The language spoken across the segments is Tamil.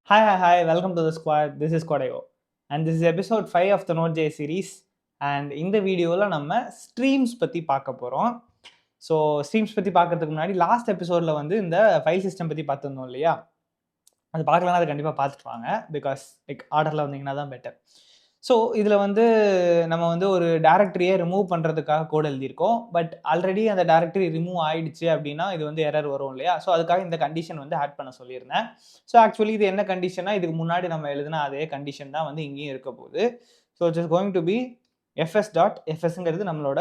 Hi, welcome to the squad. This is Kodayo. And this is episode 5 of the Node.js series. And இந்த வீடியோவில் நம்ம ஸ்ட்ரீம்ஸ் பற்றி பார்க்க போகிறோம். ஸோ ஸ்ட்ரீம்ஸ் பற்றி பார்க்கறதுக்கு முன்னாடி லாஸ்ட் எபிசோடில் வந்து இந்த ஃபைல் சிஸ்டம் பற்றி பார்த்துருந்தோம் இல்லையா? அது பார்க்கலன்னா அதை கண்டிப்பாக பார்த்துட்டு வாங்க. பிகாஸ் ஆர்டரில் வந்தீங்கன்னா தான் பெட்டர். ஸோ இதில் வந்து நம்ம வந்து ஒரு டைரக்டரியை ரிமூவ் பண்ணுறதுக்காக கோட் எழுதியிருக்கோம். பட் ஆல்ரெடி அந்த டைரக்டரி ரிமூவ் ஆயிடுச்சு அப்படின்னா இது வந்து எரர் வரும் இல்லையா? ஸோ அதுக்காக இந்த கண்டிஷன் வந்து ஆட் பண்ண சொல்லியிருந்தேன். ஸோ ஆக்சுவலி இது என்ன கண்டிஷனா, இதுக்கு முன்னாடி நம்ம எழுதின அதே கண்டிஷன் தான் வந்து இங்கேயும் இருக்க போகுது. So it's is going to be fs.fsங்கிறது நம்மளோட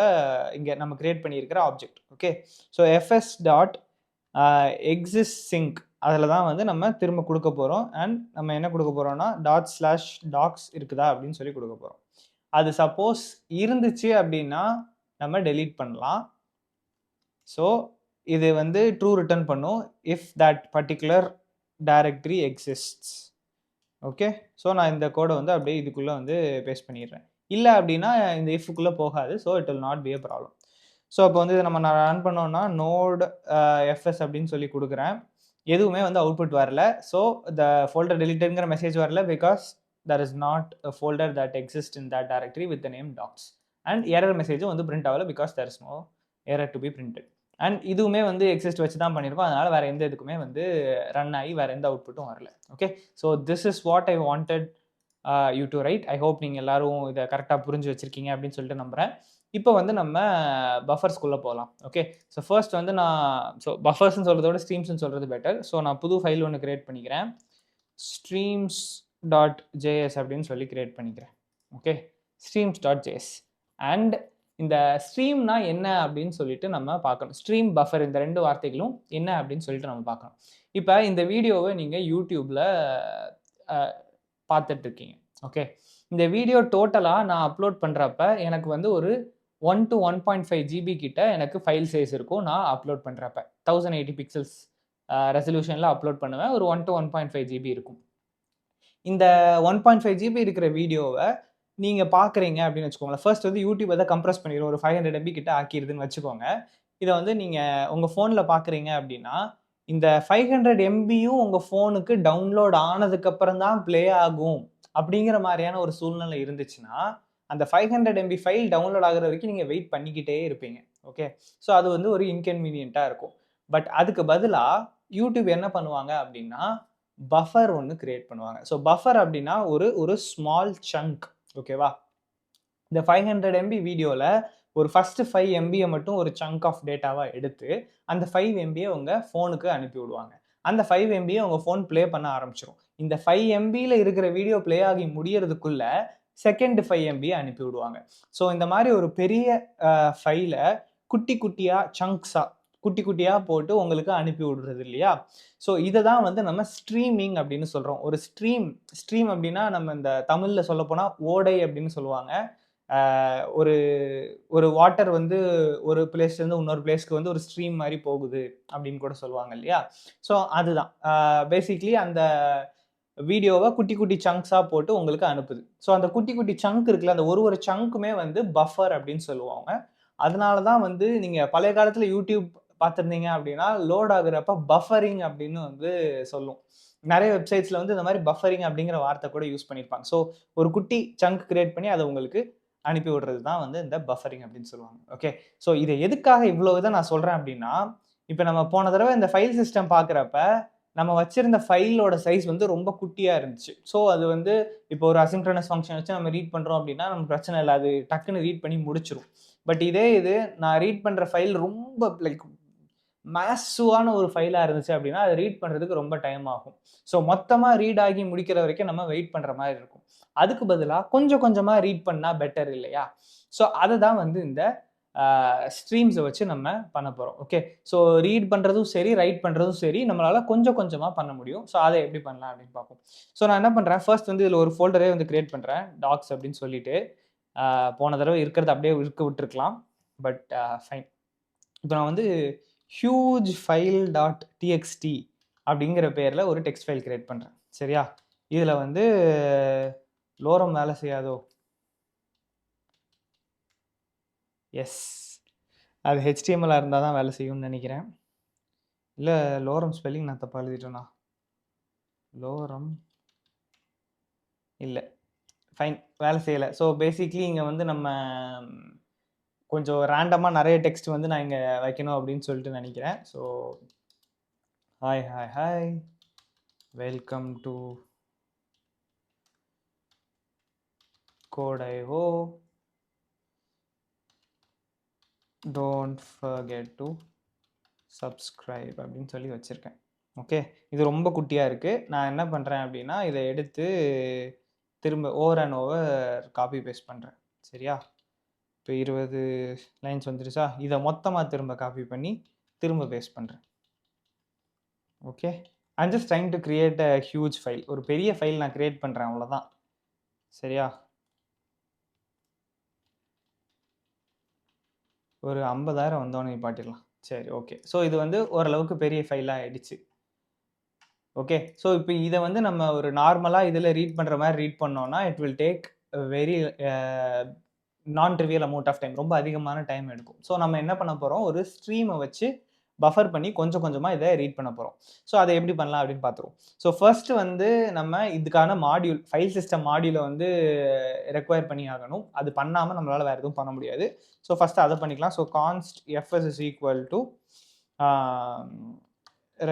இங்கே நம்ம கிரியேட் பண்ணியிருக்கிற ஆப்ஜெக்ட். ஓகே, ஸோ fs.existSync அதில் தான் வந்து நம்ம திரும்ப கொடுக்க போகிறோம். அண்ட் நம்ம என்ன கொடுக்க போகிறோம்னா ./docs இருக்குதா அப்படின்னு சொல்லி கொடுக்க போகிறோம். அது சப்போஸ் இருந்துச்சு அப்படின்னா நம்ம டெலீட் பண்ணலாம். ஸோ இது வந்து ட்ரூ ரிட்டர்ன் பண்ணும் if that particular directory exists. Okay, so நான் இந்த கோடை வந்து அப்படியே இதுக்குள்ளே வந்து பேஸ்ட் பண்ணிடுறேன். இல்லை அப்படின்னா இந்த இஃப்க்குள்ளே போகாது. So it will not be a problem. So அப்போ வந்து நம்ம நான் ரன் பண்ணோம்னா நோட் fs அப்படின்னு சொல்லி கொடுக்குறேன். எதுவுமே வந்து அவுட்புட் வரல. ஸோ த ஃபோல்டர் டெலிட்டட்ங்கிற மெசேஜ் வரல. Because there is not a folder that exists in that directory with the name docs. And error மெசேஜும் வந்து பிரிண்ட் ஆகல. Because there is no error to be printed. And இதுவுமே வந்து எக்ஸிஸ்ட் வச்சு தான் பண்ணியிருக்கோம். அதனால் வேறு எந்த இதுக்குமே வந்து ரன் ஆகி வேறு எந்த அவுட்புட்டும் வரல. Okay, so this is what I wanted you to right. I hope நீங்கள் எல்லாரும் இதை கரெக்டாக புரிஞ்சு வச்சுருக்கீங்க அப்படின்னு சொல்லிட்டு நம்புகிறேன். இப்போ வந்து நம்ம பஃபர்ஸ்குள்ளே போகலாம். ஓகே, ஸோ ஃபர்ஸ்ட் வந்து பஃபர்ஸ்ன்னு சொல்கிறதோட ஸ்ட்ரீம்ஸ்ன்னு சொல்கிறது பெட்டர். ஸோ நான் புது ஃபைல் ஒன்று கிரியேட் பண்ணிக்கிறேன். streams.js அப்படின்னு சொல்லி கிரியேட் பண்ணிக்கிறேன். Okay, streams.js. அண்ட் இந்த ஸ்ட்ரீம்னா என்ன அப்படின்னு சொல்லிட்டு நம்ம பார்க்கணும். ஸ்ட்ரீம் பஃபர் இந்த ரெண்டு வார்த்தைகளும் என்ன அப்படின்னு சொல்லிட்டு நம்ம பார்க்கணும். இப்போ இந்த வீடியோவை நீங்கள் யூடியூப்ல பார்த்துட்டு இருக்கீங்க. ஓகே, இந்த வீடியோ டோட்டலாக நான் அப்லோட் பண்ணுறப்ப எனக்கு வந்து ஒரு 1 to 1.5 GB கிட்ட எனக்கு ஃபைல் சைஸ் இருக்கும். நான் அப்லோட் பண்ணுறப்ப 1080 பிக்சல்ஸ் ரெசல்யூஷனில் அப்லோட் பண்ணுவேன். ஒரு 1 to 1.5 GB இருக்கும். இந்த 1.5 GB இருக்கிற வீடியோவை நீங்கள் பார்க்குறீங்க அப்படின்னு வச்சுக்கோங்களேன். ஃபர்ஸ்ட் வந்து யூடியூப் அதை கம்ப்ரஸ் பண்ணிடும். ஒரு 500 MB கிட்ட ஆக்கிடுதுன்னு வச்சுக்கோங்க. இதை வந்து நீங்கள் உங்கள் ஃபோனில் பார்க்குறீங்க அப்படின்னா இந்த 500 MBயும் உங்கள் ஃபோனுக்கு டவுன்லோட் ஆனதுக்கப்புறம் தான் ப்ளே ஆகும் அப்படிங்கிற மாதிரியான ஒரு சூழ்நிலை இருந்துச்சுன்னா அந்த 500 MB ஃபைல் டவுன்லோட் ஆகிற வரைக்கும் நீங்கள் வெயிட் பண்ணிக்கிட்டே இருப்பீங்க. ஓகே, ஸோ அது வந்து ஒரு இன்கன்வீனியண்ட்டாக இருக்கும். பட் அதுக்கு பதிலாக யூடியூப் என்ன பண்ணுவாங்க அப்படின்னா பஃபர் ஒன்று கிரியேட் பண்ணுவாங்க. ஸோ பஃபர் அப்படின்னா ஒரு ஸ்மால் சங்க். ஓகேவா, இந்த 500 MB வீடியோவில் ஒரு ஃபஸ்ட்டு 5 MBயை மட்டும் ஒரு சங்க் ஆஃப் டேட்டாவாக எடுத்து அந்த 5 MBயை உங்கள் ஃபோனுக்கு அனுப்பி விடுவாங்க. அந்த 5 MBயை உங்கள் ஃபோன் ப்ளே பண்ண ஆரம்பிச்சிடும். இந்த 5 MBயில் இருக்கிற வீடியோ ப்ளே ஆகி முடியறதுக்குள்ள செகண்ட் 5 MBயை அனுப்பி விடுவாங்க. ஸோ இந்த மாதிரி ஒரு பெரிய ஃபைலை குட்டி குட்டியாக சங்க்ஸாக குட்டி குட்டியாக போட்டு உங்களுக்கு அனுப்பி விடுறது இல்லையா? ஸோ இதை தான் வந்து நம்ம ஸ்ட்ரீமிங் அப்படின்னு சொல்கிறோம். ஒரு ஸ்ட்ரீம் அப்படின்னா நம்ம இந்த தமிழில் சொல்ல போனால் ஓடை அப்படின்னு சொல்லுவாங்க. ஒரு ஒரு வாட்டர் வந்து ஒரு பிளேஸ்லேருந்து இன்னொரு பிளேஸ்க்கு வந்து ஒரு ஸ்ட்ரீம் மாதிரி போகுது அப்படின்னு கூட சொல்லுவாங்க இல்லையா? ஸோ அதுதான் பேசிக்லி அந்த வீடியோவை குட்டி குட்டி சங்க்ஸாக போட்டு உங்களுக்கு அனுப்புது. ஸோ அந்த குட்டி குட்டி சங்க் இருக்குல்ல, அந்த ஒரு சங்க்குமே வந்து பஃபர் அப்படின்னு சொல்லுவாங்க. அதனால தான் வந்து நீங்கள் பழைய காலத்தில் யூடியூப் பார்த்துருந்தீங்க அப்படின்னா லோட் ஆகுறப்ப பஃபரிங் அப்படின்னு வந்து சொல்லும். நிறைய வெப்சைட்ஸில் வந்து இந்த மாதிரி பஃபரிங் அப்படிங்கிற வார்த்தை கூட யூஸ் பண்ணியிருப்பாங்க. ஸோ ஒரு குட்டி சங்க் கிரியேட் பண்ணி அதை உங்களுக்கு அனுப்பி விடுறது தான் வந்து இந்த பஃபரிங் அப்படின்னு சொல்லுவாங்க. ஓகே, ஸோ இதை எதுக்காக இவ்வளோ இதை நான் சொல்கிறேன் அப்படின்னா, இப்போ நம்ம போன தடவை இந்த ஃபைல் சிஸ்டம் பார்க்குறப்ப நம்ம வச்சிருந்த ஃபைலோட சைஸ் வந்து ரொம்ப குட்டியாக இருந்துச்சு. ஸோ அது வந்து இப்போ ஒரு அசின்க்ரனஸ் ஃபங்க்ஷன் வச்சு நம்ம ரீட் பண்ணுறோம் அப்படின்னா நமக்கு பிரச்சனை இல்லை, அது டக்குன்னு ரீட் பண்ணி முடிச்சிடும். பட் இதே இது நான் ரீட் பண்ணுற ஃபைல் ரொம்ப மேசிவான ஒரு ஃபைலாக இருந்துச்சு அப்படின்னா அதை ரீட் பண்ணுறதுக்கு ரொம்ப டைம் ஆகும். ஸோ மொத்தமாக ரீட் ஆகி முடிக்கிற வரைக்கும் நம்ம வெயிட் பண்ணுற மாதிரி இருக்கும். அதுக்கு பதிலாக கொஞ்சம் கொஞ்சமாக ரீட் பண்ணால் பெட்டர் இல்லையா? ஸோ அதை தான் வந்து இந்த ஸ்ட்ரீம்ஸை வச்சு நம்ம பண்ண போகிறோம். ஓகே, ஸோ ரீட் பண்ணுறதும் சரி, ரைட் பண்ணுறதும் சரி, நம்மளால் கொஞ்சம் கொஞ்சமாக பண்ண முடியும். ஸோ அதை எப்படி பண்ணலாம் அப்படின்னு பார்ப்போம். ஸோ நான் என்ன பண்ணுறேன், ஃபர்ஸ்ட் வந்து இதில் ஒரு ஃபோல்டரே வந்து கிரியேட் பண்ணுறேன், டாக்ஸ் அப்படின்னு சொல்லிட்டு. போன தடவை இருக்கிறது அப்படியே இருக்க விட்டுருக்கலாம், பட் ஃபைன். இப்போ நான் வந்து ஹியூஜ் ஃபைல் .txt அப்படிங்கிற பேரில் ஒரு டெக்ஸ்ட் ஃபைல் கிரியேட் பண்ணுறேன். சரியா, இதில் வந்து லோரம் வேலை செய்யாதோ? எஸ், அது ஹெச்டிஎம்எல்லாக இருந்தால் தான் வேலை செய்யும்னு நினைக்கிறேன். இல்லை லோரம் ஸ்பெல்லிங் நான் தப்பாக எழுதிட்டேண்ணா. லோரம் இல்லை, ஃபைன், வேலை செய்யலை. ஸோ பேசிக்லி இங்கே வந்து நம்ம கொஞ்சம் ரேண்டமாக நிறைய டெக்ஸ்ட் வந்து நான் இங்கே வைக்கணும் அப்படின்னு சொல்லிட்டு நினைக்கிறேன். So hi welcome to Code.io. Don't forget to subscribe அப்படின்னு சொல்லி வச்சுருக்கேன். ஓகே, இது ரொம்ப குட்டியாக இருக்குது. நான் என்ன பண்ணுறேன் அப்படின்னா, இதை எடுத்து திரும்ப over and over copy paste பண்ணுறேன். சரியா? இப்போ 20 லைன்ஸ் வந்துருச்சா? இதை மொத்தமாக திரும்ப காப்பி பண்ணி திரும்ப பேஸ்ட் பண்ணுறேன். Okay, I'm just trying to create a huge file. ஒரு பெரிய ஃபைல் நான் கிரியேட் பண்ணுறேன், அவ்வளோதான். சரியா? ஒரு 50,000 வந்தோடனே நிப்பாட்டிடலாம். சரி, ஓகே. ஸோ இது வந்து ஓரளவுக்கு பெரிய ஃபைலாக ஆகிடுச்சு. ஓகே, ஸோ இப்போ இதை வந்து நம்ம ஒரு நார்மலாக இதில் ரீட் பண்ணுற மாதிரி ரீட் பண்ணோன்னா இட் வில் டேக் வெரி நான் ட்ரிவியல் அமௌண்ட் ஆஃப் டைம். ரொம்ப அதிகமான டைம் எடுக்கும். ஸோ நம்ம என்ன பண்ண போகிறோம், ஒரு ஸ்ட்ரீமை வச்சு பஃபர் பண்ணி கொஞ்சம் கொஞ்சமாக இதை ரீட் பண்ண போகிறோம். ஸோ அதை எப்படி பண்ணலாம் அப்படின்னு பார்த்துருவோம். ஸோ ஃபர்ஸ்ட்டு வந்து நம்ம இதுக்கான மாடியூல், ஃபைல் சிஸ்டம் மாடியூலை வந்து ரெக்வயர் பண்ணி ஆகணும். அது பண்ணாமல் நம்மளால் வேறு எதுவும் பண்ண முடியாது. ஸோ ஃபஸ்ட்டு அதை பண்ணிக்கலாம். So const FS is equal to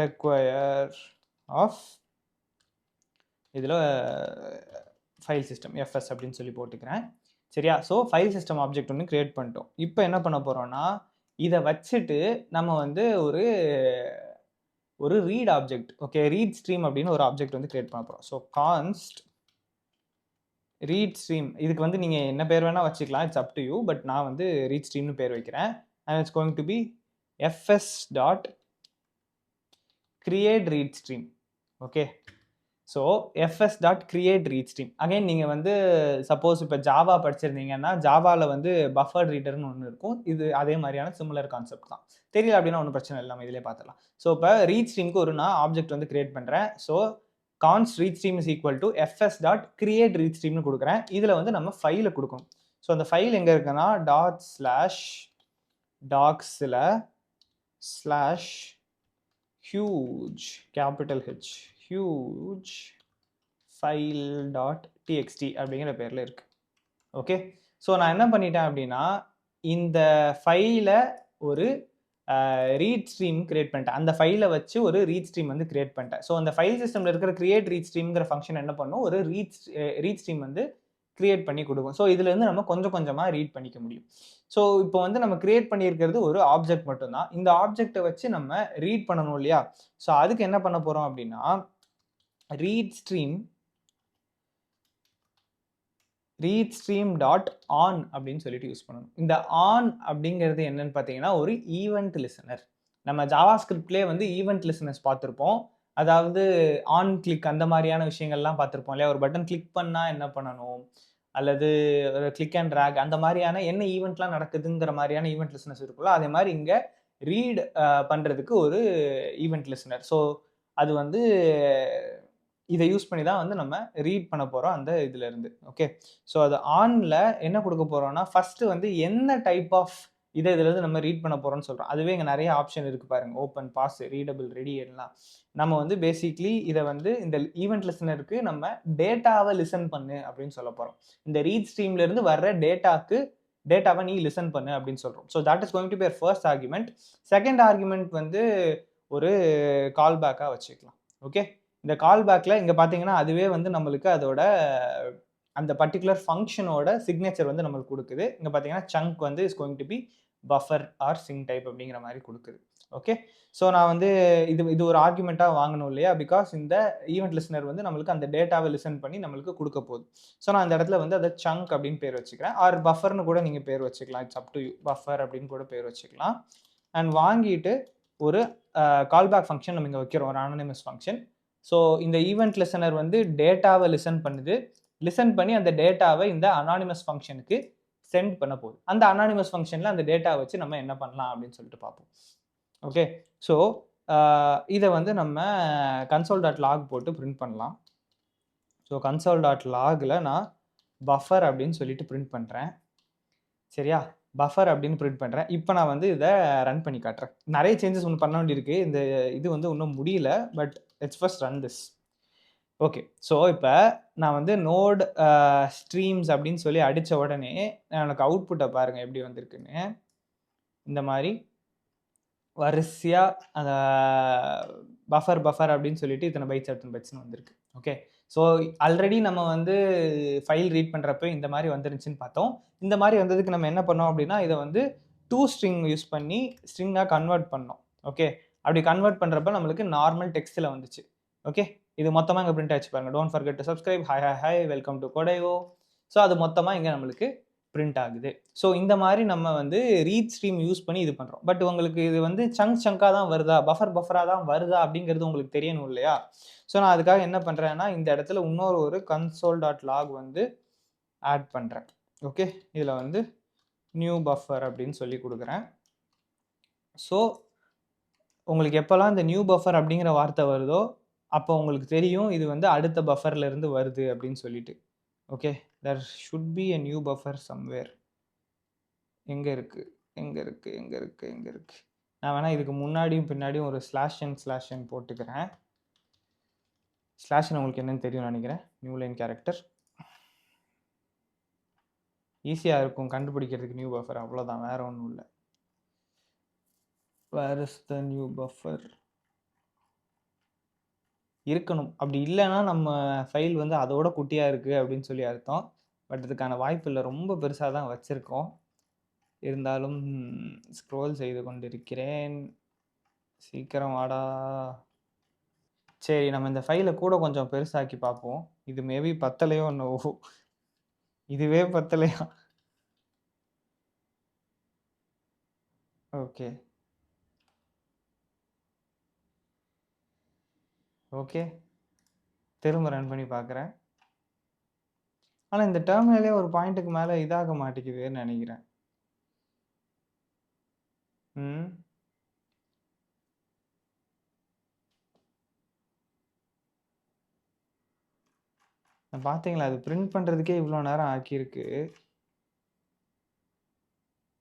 require of இதில் ஃபைல் சிஸ்டம் எஃப்எஸ் அப்படின்னு சொல்லி போட்டுக்கிறேன். சரியா? ஸோ ஃபைல் சிஸ்டம் ஆப்ஜெக்ட் ஒன்று கிரியேட் பண்ணிட்டோம். இப்போ என்ன பண்ண போகிறோம்னா, இதை வச்சுட்டு நம்ம வந்து ஒரு read object, okay, read stream அப்படின்னு ஒரு ஆப்ஜெக்ட் வந்து கிரியேட் பண்ண போகிறோம். ஸோ கான்ஸ்ட் ரீட் ஸ்ட்ரீம், இதுக்கு வந்து நீங்கள் என்ன பேர் வேணால் வச்சுக்கலாம், it's up to you. But நான் வந்து ரீட் ஸ்ட்ரீம்னு பேர் வைக்கிறேன். And it's going to be FS dot create read stream. Okay, so FS dot create read stream. Again நீங்கள் வந்து சப்போஸ் இப்போ ஜாவா படிச்சிருந்தீங்கன்னா ஜாவாவில் வந்து பஃபர் ரீடர்னு ஒன்று இருக்கும். இது அதே மாதிரியான சிமிலர் கான்செப்ட் தான். தெரியல அப்படின்னா ஒன்றும் பிரச்சனை இல்லை, நம்ம இதிலே பார்த்துலாம். ஸோ இப்போ ரீட் ஸ்ட்ரீமுக்கு ஒரு நான் ஆப்ஜெக்ட் வந்து கிரியேட் பண்ணுறேன். So const read stream is equal to FS dot create read ஸ்ட்ரீம்னு கொடுக்குறேன். இதில் வந்து நம்ம ஃபைலை கொடுக்கணும். ஸோ அந்த ஃபைல் எங்கே இருக்குன்னா டாட் ஸ்லாஷ் டாக்ஸில் slash huge capital H huge file dot TXT அப்படிங்கிற பேரில் இருக்குது. ஓகே, ஸோ நான் என்ன பண்ணிட்டேன் அப்படின்னா, இந்த ஃபைலை ஒரு ரீட் ஸ்ட்ரீம் கிரியேட் பண்ணிட்டேன். அந்த ஃபைலை வச்சு ஒரு ரீட் ஸ்ட்ரீம் வந்து கிரியேட் பண்ணிட்டேன். ஸோ அந்த ஃபைல் சிஸ்டமில் இருக்கிற கிரியேட் ரீட் ஸ்ட்ரீம்ங்கிற ஃபங்க்ஷன் என்ன பண்ணும், ஒரு ரீட் ஸ்ட்ரீம் வந்து கிரியேட் பண்ணி கொடுக்கும். ஸோ இதுலேருந்து நம்ம கொஞ்சம் கொஞ்சமாக ரீட் பண்ணிக்க முடியும். ஸோ இப்போ வந்து நம்ம கிரியேட் பண்ணியிருக்கிறது ஒரு ஆப்ஜெக்ட் மட்டும்தான். இந்த ஆப்ஜெக்டை வச்சு நம்ம ரீட் பண்ணணும் இல்லையா? ஸோ அதுக்கு என்ன பண்ண போகிறோம் அப்படின்னா, ரீட் ஸ்ட்ரீம் டாட் ஆன் அப்படின்னு சொல்லிட்டு யூஸ் பண்ணணும். இந்த ஆன் அப்படிங்கிறது என்னன்னு பார்த்தீங்கன்னா ஒரு ஈவெண்ட் லிசனர். நம்ம ஜாவா ஸ்கிரிப்ட்லேயே வந்து ஈவெண்ட் லிசனர்ஸ் பார்த்துருப்போம். அதாவது ஆன் கிளிக் அந்த மாதிரியான விஷயங்கள்லாம் பார்த்துருப்போம் இல்லையா? ஒரு பட்டன் கிளிக் பண்ணால் என்ன பண்ணணும், அல்லது ஒரு கிளிக் அண்ட் ட்ராக் அந்த மாதிரியான என்ன ஈவெண்ட்லாம் நடக்குதுங்கிற மாதிரியான ஈவெண்ட் லிசனர்ஸ் இருக்குல்ல, அதே மாதிரி இங்கே ரீட் பண்ணுறதுக்கு ஒரு ஈவெண்ட் லிசனர். ஸோ அது வந்து இதை யூஸ் பண்ணி தான் வந்து நம்ம ரீட் பண்ண போகிறோம் அந்த இதிலேருந்து. ஓகே, ஸோ அது ஆனில் என்ன கொடுக்க போகிறோம்னா, ஃபஸ்ட்டு வந்து என்ன டைப் ஆஃப் இதுலேருந்து நம்ம ரீட் பண்ண போகிறோம்னு சொல்கிறோம். அதுவே இங்கே நிறைய ஆப்ஷன் இருக்குது பாருங்கள், ஓப்பன், பாஸ், ரீடபிள், ரெடி எல்லாம். நம்ம வந்து பேசிக்லி இதை வந்து இந்த ஈவெண்ட் லிசனருக்கு நம்ம டேட்டாவை லிசன் பண்ணு அப்படின்னு சொல்ல போகிறோம். இந்த ரீட் ஸ்ட்ரீம்லேருந்து வர்ற டேட்டாவை நீ லிசன் பண்ணு அப்படின்னு சொல்கிறோம். So that is going to be your first argument. Second argument வந்து ஒரு கால் பேக்காக வச்சுக்கலாம். ஓகே, இந்த கால் பேக்கில் இங்கே பார்த்தீங்கன்னா அதுவே வந்து நம்மளுக்கு அதோட அந்த பர்டிகுலர் ஃபங்க்ஷனோட சிக்னேச்சர் வந்து நம்மளுக்கு கொடுக்குது. இங்கே பார்த்தீங்கன்னா சங்க் வந்து is going to be buffer or சிங் டைப் அப்படிங்கிற மாதிரி கொடுக்குது. ஓகே, ஸோ நான் வந்து இது ஒரு ஆர்குமெண்ட்டாக வாங்கணும் இல்லையா? பிகாஸ் இந்த ஈவெண்ட் லிசனர் வந்து நம்மளுக்கு அந்த டேட்டாவை லிசன் பண்ணி நம்மளுக்கு கொடுக்க போகுது. ஸோ நான் அந்த இடத்துல வந்து அதை சங்க் அப்படின்னு பேர் வச்சுக்கிறேன். ஆர் பஃபர்னு கூட நீங்கள் பேர் வச்சுக்கலாம். It's up to you. Buffer அப்படின்னு கூட பேர் வச்சுக்கலாம். அண்ட் வாங்கிட்டு ஒரு கால்பேக் ஃபங்க்ஷன் நம்ம இங்கே வைக்கிறோம், ஒரு அனானிமஸ் ஃபங்க்ஷன். ஸோ இந்த ஈவெண்ட் லிசனர் வந்து டேட்டாவை லிசன் பண்ணுது. லிசன் பண்ணி அந்த டேட்டாவை இந்த அனானிமஸ் ஃபங்க்ஷனுக்கு சென்ட் பண்ண போகுது. அந்த அனானிமஸ் ஃபங்க்ஷனில் அந்த டேட்டாவை வச்சு நம்ம என்ன பண்ணலாம் அப்படின்னு சொல்லிட்டு பார்ப்போம். ஓகே, ஸோ இதை வந்து நம்ம console.log போட்டு பிரிண்ட் பண்ணலாம். ஸோ console.logல நான் பஃபர் அப்படின்னு சொல்லிட்டு பிரிண்ட் பண்ணுறேன். சரியா? பஃபர் அப்படின்னு பிரிண்ட் பண்ணுறேன். இப்போ நான் வந்து இதை ரன் பண்ணி காட்டுறேன். நிறைய சேஞ்சஸ் ஒன்று பண்ண வேண்டியிருக்கு. இது வந்து இன்னும் முடியல. But let's first run this. Okay. So இப்போ நான் வந்து நோட் ஸ்ட்ரீம்ஸ் அப்படின்னு சொல்லி அடித்த உடனே எனக்கு அவுட்புட்டை பாருங்கள் எப்படி வந்திருக்குன்னு. இந்த மாதிரி வரிசையாக அந்த பஃபர் அப்படின்னு சொல்லிட்டு இத்தனை பைட்ஸ்னு வந்திருக்கு. ஓகே. ஸோ ஆல்ரெடி நம்ம வந்து ஃபைல் ரீட் பண்ணுறப்ப இந்த மாதிரி வந்துருந்துச்சுன்னு பார்த்தோம். இந்த மாதிரி வந்ததுக்கு நம்ம என்ன பண்ணோம் அப்படின்னா இதை வந்து ஸ்ட்ரிங் யூஸ் பண்ணி ஸ்ட்ரிங்காக கன்வெர்ட் பண்ணோம். ஓகே. அப்படி கன்வெர்ட் பண்ணுறப்ப நம்மளுக்கு நார்மல் டெக்ஸ்ட்டில் வந்துச்சு. ஓகே. இது மொத்தமாக இங்கே பிரிண்ட் ஆச்சு பாருங்கள். Don't forget to subscribe. Hi welcome to கோடைவோ. ஸோ அது மொத்தமாக இங்கே நம்மளுக்கு பிரிண்ட் ஆகுது. ஸோ இந்த மாதிரி நம்ம வந்து ரீட் ஸ்ட்ரீம் யூஸ் பண்ணி இது பண்ணுறோம். பட் உங்களுக்கு இது வந்து சங்காக தான் வருதா, பஃபராக தான் வருதா அப்படிங்கிறது உங்களுக்கு தெரியணும் இல்லையா? ஸோ நான் அதுக்காக என்ன பண்ணுறேன்னா இந்த இடத்துல இன்னொரு console.log வந்து ஆட் பண்ணுறேன். ஓகே. இதில் வந்து நியூ பஃபர் அப்படின்னு சொல்லி கொடுக்குறேன். ஸோ உங்களுக்கு எப்போல்லாம் இந்த நியூ பஃபர் அப்படிங்கிற வார்த்தை வருதோ அப்போ உங்களுக்கு தெரியும் இது வந்து அடுத்த பஃபர்ல இருந்து வருது அப்படின்னு சொல்லிட்டு. Okay. there should be a new buffer somewhere. எங்க இருக்கு? நான் வேணா இதுக்கு முன்னாடியும் பின்னாடியும் ஒரு /n போட்டுக்கிறேன். /n உங்களுக்கு என்னன்னு தெரியும் நினைக்கிறேன். நியூ லைன் கேரக்டர் ஈஸியா இருக்கும் கண்டுபிடிக்கிறதுக்கு. நியூ பஃபர் அவ்வளவுதான், வேற ஒன்றும் இல்லை. where is the new buffer? இருக்கணும். அப்படி இல்லைன்னா நம்ம ஃபைல் வந்து அதோட குட்டியாக இருக்குது அப்படின்னு சொல்லி அர்த்தம். பட் இதுக்கான வாய்ப்பு இல்லை, ரொம்ப பெருசாக தான் வச்சுருக்கோம். இருந்தாலும் ஸ்க்ரோல் செய்து கொண்டிருக்கிறேன். சீக்கிரம் வாடா. சரி, நம்ம இந்த ஃபைலை கூட கொஞ்சம் பெருசாக்கி பார்ப்போம். இது மேபி பத்தலையோ என்னவோ. இதுவே பத்தலையா? ஓகே ஓகே திரும்ப ரன் பண்ணி பார்க்குறேன். ஆனால் இந்த டெர்மினலே ஒரு பாயிண்ட்டுக்கு மேலே இதாக மாட்டேங்குதுன்னு நினைக்கிறேன். பார்த்தீங்களா, அது பிரிண்ட் பண்ணுறதுக்கே இவ்வளோ நேரம் ஆக்கியிருக்கு.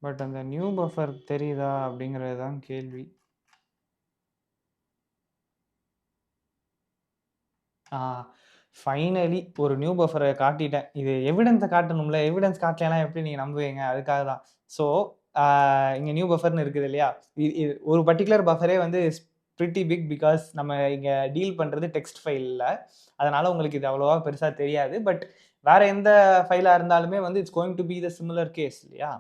பட் அந்த நியூ பஃபர் தெரியுதா அப்படிங்கிறது தான் கேள்வி. ஃபைனலி ஒரு நியூ பஃபரை காட்டிட்டேன். இது எவிடன்ஸை காட்டணும்ல, எவிடன்ஸ் காட்டலாம் எப்படி நீங்கள் நம்புவீங்க? அதுக்காக தான். ஸோ இங்கே நியூ பஃபர்னு இருக்குது இல்லையா? இது ஒரு பர்டிகுலர் பஃபரே வந்து ப்ரிட்டி பிக் பிகாஸ் நம்ம இங்கே டீல் பண்ணுறது டெக்ஸ்ட் ஃபைலில். அதனால் உங்களுக்கு இது அவ்வளோவா பெருசாக தெரியாது. பட் வேறு எந்த ஃபைலாக இருந்தாலுமே வந்து it's going to be the similar case இல்லையா?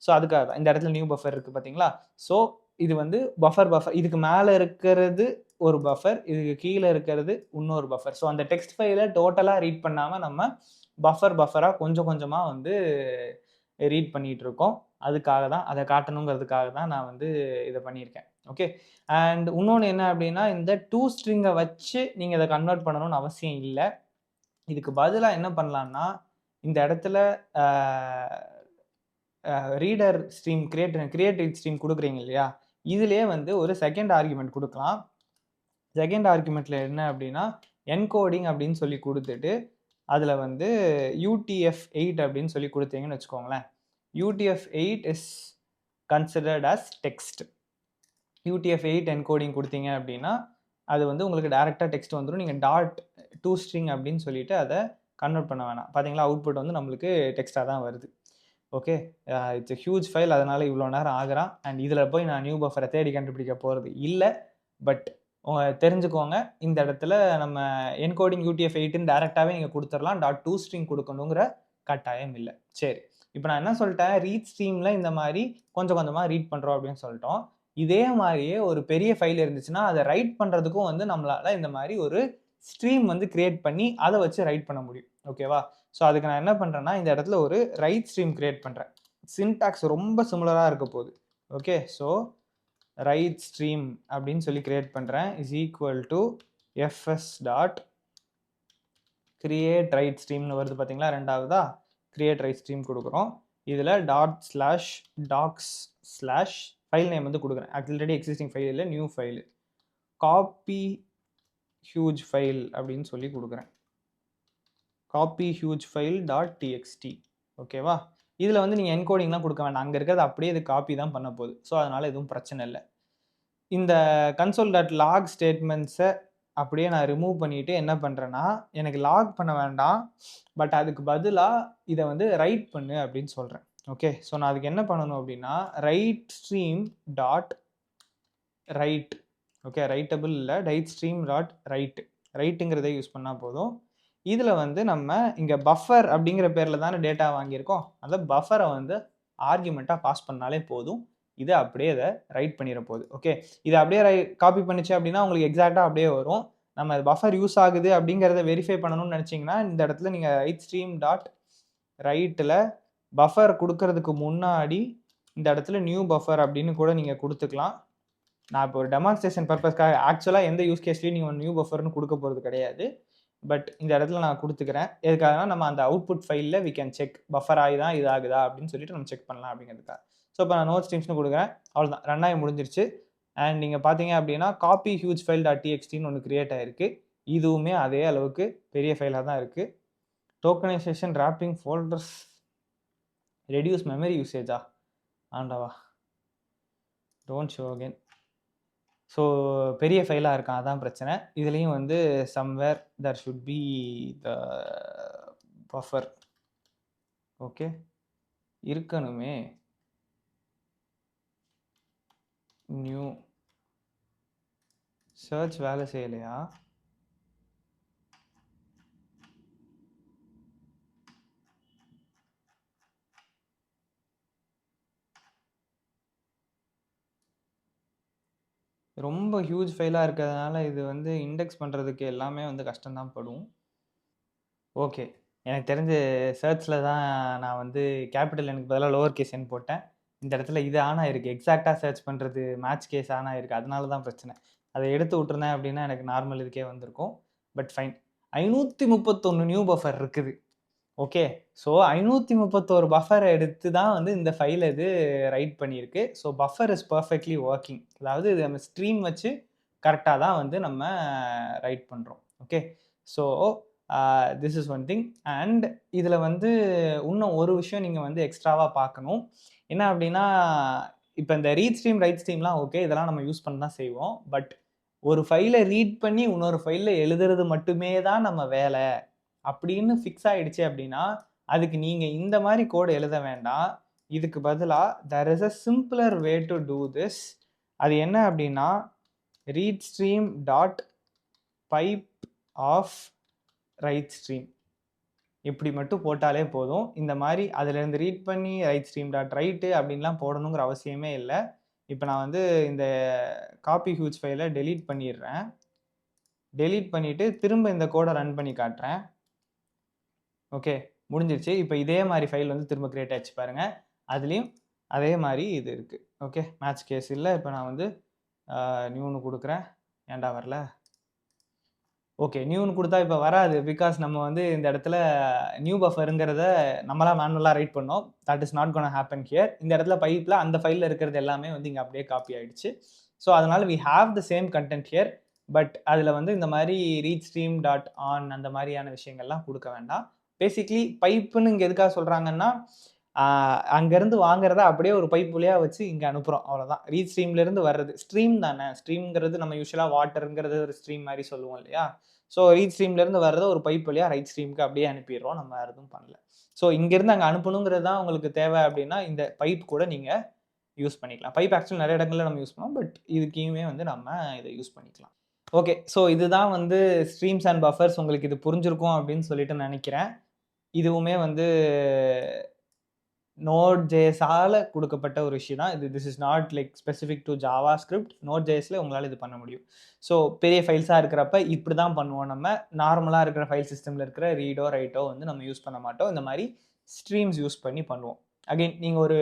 ஸோ அதுக்காக தான் இந்த இடத்துல நியூ பஃபர் இருக்குது பார்த்தீங்களா? ஸோ இது வந்து பஃபர் இதுக்கு மேலே இருக்கிறது ஒரு பஃபர், இதுக்கு கீழே இருக்கிறது இன்னொரு பஃபர். ஸோ அந்த டெக்ஸ்ட் ஃபைலை டோட்டலாக ரீட் பண்ணாமல் நம்ம பஃபராக கொஞ்சம் கொஞ்சமாக வந்து ரீட் பண்ணிகிட்டு இருக்கோம். அதுக்காக தான், அதை காட்டணுங்கிறதுக்காக தான் நான் வந்து இதை பண்ணியிருக்கேன். ஓகே. அண்ட் இன்னொன்று என்ன அப்படின்னா, இந்த ஸ்ட்ரிங்கை வச்சு நீங்கள் இதை கன்வெர்ட் பண்ணணும்னு அவசியம் இல்லை. இதுக்கு பதிலாக என்ன பண்ணலான்னா, இந்த இடத்துல reader stream create read stream கொடுக்குறீங்க இல்லையா? இதுலேயே வந்து ஒரு செகண்ட் ஆர்குமெண்ட் கொடுக்கலாம். செகண்ட் ஆர்குமெண்ட்டில் என்ன அப்படின்னா என்கோடிங் அப்படின்னு சொல்லி கொடுத்துட்டு அதில் வந்து UTF-8 அப்படின்னு சொல்லி கொடுத்தீங்கன்னு வச்சுக்கோங்களேன். UTF-8 is considered as text. UTF-8 encoding கொடுத்தீங்க அப்படின்னா அது வந்து உங்களுக்கு டேரெக்டாக டெக்ஸ்ட் வந்துடும். நீங்கள் .toString அப்படின்னு சொல்லிட்டு அதை கன்வெர்ட் பண்ண வேணாம். பார்த்தீங்களா, அவுட்புட் வந்து நம்மளுக்கு டெக்ஸ்ட்டாக தான் வருது. ஓகே. இட்ஸ் ஹியூஜ் ஃபைல், அதனால் இவ்வளோ நேரம் ஆகிறான். அண்ட் இதில் போய் நான் நியூ பஃபரை தேடி கண்டுபிடிக்க போகிறது இல்லை. பட் தெரிஞ்சுக்கோங்க, இந்த இடத்துல நம்ம என்கோடிங் UTF-8ன்னு டேரெக்டாகவே நீங்கள் கொடுத்துடலாம். .toString கொடுக்கணுங்கிற கட்டாயம் இல்லை. சரி, இப்போ நான் என்ன சொல்லிட்டேன், ரீட் ஸ்ட்ரீமில் இந்த மாதிரி கொஞ்சம் கொஞ்சமாக ரீட் பண்ணுறோம் அப்படின்னு சொல்லிட்டோம். இதே மாதிரியே ஒரு பெரிய ஃபைல் இருந்துச்சுன்னா அதை ரைட் பண்ணுறதுக்கும் வந்து நம்மளால் இந்த மாதிரி ஒரு ஸ்ட்ரீம் வந்து கிரியேட் பண்ணி அதை வச்சு ரைட் பண்ண முடியும். ஓகேவா? ஸோ அதுக்கு நான் என்ன பண்ணுறேன்னா இந்த இடத்துல ஒரு ரைட் ஸ்ட்ரீம் கிரியேட் பண்ணுறேன். சின்டாக்ஸ் ரொம்ப சிமிலராக இருக்க போகுது. ஓகே. ஸோ ரைட் ஸ்ட்ரீம் அப்படின்னு சொல்லி கிரியேட் பண்ணுறேன் is equal to fs.create write ஸ்ட்ரீம்னு வருது பார்த்தீங்களா? ரெண்டாவதா கிரியேட் ரைட் ஸ்ட்ரீம் கொடுக்குறோம். இதில் ./docs/ ஃபைல் நேம் வந்து கொடுக்குறேன். ஆல்ரெடி எக்ஸிஸ்டிங் ஃபைல் இல்லை, new file. Copy huge file அப்படின்னு சொல்லி கொடுக்குறேன். Copy huge file .txt. ஓகேவா? இதில் வந்து நீங்கள் என்கோடிங்லாம் கொடுக்க வேண்டாம், அங்கே இருக்கிறது அப்படியே இது காப்பி தான் பண்ண போகுது. ஸோ அதனால் எதுவும் பிரச்சனை இல்லை. இந்த console.log ஸ்டேட்மெண்ட்ஸை அப்படியே நான் ரிமூவ் பண்ணிட்டு என்ன பண்றேன்னா, எனக்கு லாக் பண்ண வேண்டாம். பட் அதுக்கு பதிலா இத வந்து ரைட் பண்ணு அப்படின்னு சொல்றேன். ஓகே. ஸோ நான் அதுக்கு என்ன பண்ணணும் அப்படின்னா, write stream dot write. Okay. Writable இல்ல. Write stream dot write. ரைட்ங்கிறத யூஸ் பண்ணா போதும். இதுல வந்து நம்ம இங்க பஃபர் அப்படிங்கிற பேர்ல தானே டேட்டா வாங்கியிருக்கோம். அந்த பஃபர வந்து ஆர்குமென்ட்டா பாஸ் பண்ணாலே போதும். இது அப்படியே இத ரைட் பண்ணிற போகுது. ஓகே. இத அப்படியே காப்பி பண்ணுச்சு அப்படின்னா, உங்களுக்கு எக்ஸாக்ட்டா அப்படியே வரும். நம்ம பஃபர் யூஸ் ஆகுது அப்படிங்கிறத வெரிஃபை பண்ணணும்னு நினைச்சீங்கன்னா, இந்த இடத்துல நீங்க ரைட் ஸ்ட்ரீம் டாட் ரைட்ல பஃபர் குடுக்கறதுக்கு முன்னாடி இந்த இடத்துல நியூ பஃபர் அப்படின்னு கூட நீங்க குடுத்துக்கலாம். நான் இப்போ ஒரு டெமான்ஸ்ட்ரேஷன் பர்ப்பஸ்க்காக ஆக்சுவலா எந்த யூஸ் கேஸ்லயும் நீங்க நியூ பஃபர்ன்னு குடுக்க போறது கிடையாது. பட் இந்த இடத்துல நான் குடுத்துக்கிறேன். எதுக்காகனா நம்ம அந்த அவுட்புட் ஃபைல்ல வி கேன் செக் பஃபர் ஆகுதா, இது ஆகுதா அப்படின்னு சொல்லிட்டு நம்ம செக் பண்ணலாம் அப்படிங்கிறதுக்காக. ஸோ இப்போ நான் நோட் ஸ்ட்ரீம்ஸ்னு குடுக்குறேன். அவ்வளோதான். ரன் ஆகி முடிஞ்சிருச்சு. அண்ட் நீங்க பார்த்தீங்க அப்படின்னா, காப்பி ஹியூஜ் ஃபைல் டாட் டிஎக்ஸ்டின்னு ஒண்ணு கிரியேட் ஆயிருக்கு. இதுவுமே அதே அளவுக்கு பெரிய ஃபைலா தான் இருக்கு. Tokenisation, wrapping, folders, reduce memory யூசேஜா? ஆண்டவா! Don't show again. ஸோ பெரிய ஃபைலா இருக்கான். அதான் பிரச்சனை. இதுலயும் வந்து somewhere there should be the buffer. Okay. இருக்கணுமே. நியூ சர்ச் வேலை செய்யலையா? ரொம்ப ஹியூஜ் ஃபைலா இருக்கிறதுனால இது வந்து இண்டெக்ஸ் பண்றதுக்கு எல்லாமே வந்து கஷ்டம் தான் படும். ஓகே. எனக்கு தெரிஞ்சு சர்ச்ல தான் நான் வந்து கேப்பிட்டல் என்க்கு பதிலா லோவர் கேஸ் என் போட்டேன். இந்த இடத்துல இது ஆன் ஆயிருக்கு. எக்ஸாக்ட்டா சர்ச் பண்றது மேட்ச் கேஸ் ஆன் ஆயிருக்கு. அதனால தான் பிரச்சனை. அத எடுத்து விட்டுருந்தேன் அப்படின்னா எனக்கு நார்மல் இதுக்கே வந்திருக்கும். But fine. 531 நியூ பஃபர் இருக்குது. ஓகே. ஸோ 531 பஃபர எடுத்து தான் வந்து இந்த ஃபைல் இது ரைட் பண்ணியிருக்கு. So buffer is perfectly working. அதாவது இது நம்ம ஸ்ட்ரீம் வச்சு கரெக்ட்டா தான் வந்து நம்ம ரைட் பண்றோம். Okay. So this is one thing. And இதுல வந்து இன்னும் ஒரு விஷயம் நீங்க வந்து எக்ஸ்ட்ராவா பார்க்கணும். என்ன அப்படின்னா, இப்ப இந்த ரீட் ஸ்ட்ரீம், ரைட் ஸ்ட்ரீம்லாம் ஓகே. இதெல்லாம் நம்ம யூஸ் பண்ண தான் செய்வோம். பட் ஒரு ஃபைல ரீட் பண்ணி இன்னொரு ஃபைல்ல எழுதுறது மட்டுமே தான் நம்ம வேல. அப்படின்னு ஃபிக்ஸ் ஆயிடுச்சு அப்படின்னா, அதுக்கு நீங்க இந்த மாரி கோட் எழுத வேண்டாம். இதுக்கு பதிலா there is a simpler way to do this. அது என்ன அப்படின்னா, read stream dot pipe of write stream. இப்படி மட்டும் போட்டாலே போதும். இந்த மாரி அதிலிருந்து ரீட் பண்ணி ரைட் ஸ்ட்ரீம் டாட் ரைட் அப்படின்லாம் போடணுங்கிற அவசியமே இல்ல. இப்ப நான் வந்து இந்த காப்பி ஹியூஜ் ஃபைல டெலீட் பண்ணிடுறேன். டெலீட் பண்ணிட்டு திரும்ப இந்த கோட ரன் பண்ணி காட்டுறேன். ஓகே. முடிஞ்சிருச்சு. இப்ப இதே மாரி ஃபைல் வந்து திரும்ப கிரியேட் ஆயிடுச்சு பாருங்க. அதுலயும் அதே மாரி இது இருக்கு. ஓகே. மேட்ச் கேஸ் இல்ல. இப்ப நான் வந்து நியூன்னு குடுக்குறேன். ஏன்டா வரல? ஓகே. நியூன்னு குடுத்தா இப்ப வராது. பிகாஸ் நம்ம வந்து இந்த இடத்துல நியூ பஃபர்ங்கிறத நம்மளா மேனுவலா ரைட் பண்ணோம். That is not gonna happen here. இந்த இடத்துல பைப்ல அந்த ஃபைல்ல இருக்கிறது எல்லாமே வந்து இங்க அப்படியே காப்பி ஆயிடுச்சு. ஸோ அதனால we have the same content here. But அதுல வந்து இந்த மாரி ரீட் ஸ்ட்ரீம் டாட் ஆன் அந்த மாரியான விஷயங்கள்லாம் குடுக்க வேண்டாம். பேசிக்கலி பைப்புன்னு இங்க எதுக்காக சொல்றாங்கன்னா, அங்கருந்து வாங்குறத அப்படியே ஒரு பைப் வழியா வச்சு இங்க அனுப்புறோம். அவ்வளோதான். ரீட் ஸ்ட்ரீம்ல இருந்து வர்றது. ஸ்ட்ரீம் தானே. ஸ்ட்ரீம்ங்கிறது நம்ம யூசுவலா வாட்டர்ங்கிறது ஒரு ஸ்ட்ரீம் மாரி சொல்லுவோம் இல்லையா? ஸோ ரீட் ஸ்ட்ரீம்ல இருந்து வர்றத ஒரு பைப் வழியா ரைட் ஸ்ட்ரீம்க்கு அப்படியே அனுப்பிடுறோம். நம்ம வேற எதுவும் பண்ணல. ஸோ இங்கேருந்து அங்க அனுப்பணுங்கிறது தான் உங்களுக்கு தேவை அப்படின்னா, இந்த பைப் கூட நீங்க யூஸ் பண்ணிக்கலாம். பைப் ஆக்சுவலி நெறைய இடங்கள்ல நம்ம யூஸ் பண்ணுவோம். பட் இதுக்குமே வந்து நம்ம இத யூஸ் பண்ணிக்கலாம். ஓகே. ஸோ இதுதான் வந்து ஸ்ட்ரீம்ஸ் அண்ட் பஃபர்ஸ். உங்களுக்கு இது புரிஞ்சிருக்கும் அப்படின்னு சொல்லிட்டு நெனைக்கிறேன். இதுவுமே வந்து Node.js ஆல குடுக்கப்பட்ட ஒரு விஷயம் தான். This is not like specific to JavaScript. Node.jsல உங்களால இது பண்ண முடியும். ஸோ பெரிய ஃபைல்ஸா இருக்கிறப்ப இப்படி தான் பண்ணுவோம் நம்ம. நார்மலா இருக்கிற ஃபைல் சிஸ்டம்ல இருக்கிற ரீடோ, ரைட்டோ வந்து நம்ம யூஸ் பண்ண மாட்டோம். இந்த மாரி ஸ்ட்ரீம்ஸ் யூஸ் பண்ணி பண்ணுவோம். அகைன் நீங்க ஒரு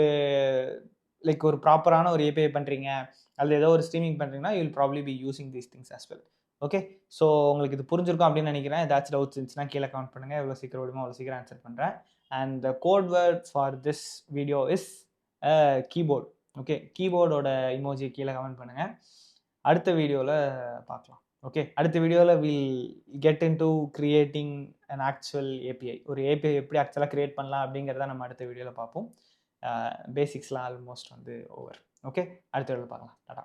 லைக் ஒரு ப்ராப்பரான ஒரு ஏபிஐ பண்றீங்க, அல்லது ஏதோ ஒரு ஸ்ட்ரீமிங் பண்றீங்கன்னா, you will probably be using these things as well. Okay. So உங்களுக்கு இது புரிஞ்சிருக்கும் அப்படின்னு நெனைக்கிறேன். ஏதாச்சும் டவுட்ஸ் இருந்துச்சுன்னா கீழ கமெண்ட் பண்ணுங்க. எவ்வளோ சீக்கிரம் முடியுமோ அவ்வளோ சீக்கிரம் ஆன்சர் பண்றேன். And the code word for this video is keyboard. Okay. கீபோர்டோட இமோஜி கீழ கமெண்ட் பண்ணுங்க. அடுத்த வீடியோல பார்க்கலாம். ஓகே. அடுத்த வீடியோல will get into creating an actual API. ஒரு API எப்படி ஆக்சுவலா கிரியேட் பண்ணலாம் அப்படிங்கிறத நம்ம அடுத்த வீடியோல பார்ப்போம். பேசிக்ஸ்லாம் ஆல்மோஸ்ட் வந்து ஓவர். ஓகே. அடுத்த வீடியோல பார்க்கலாம். டாடா.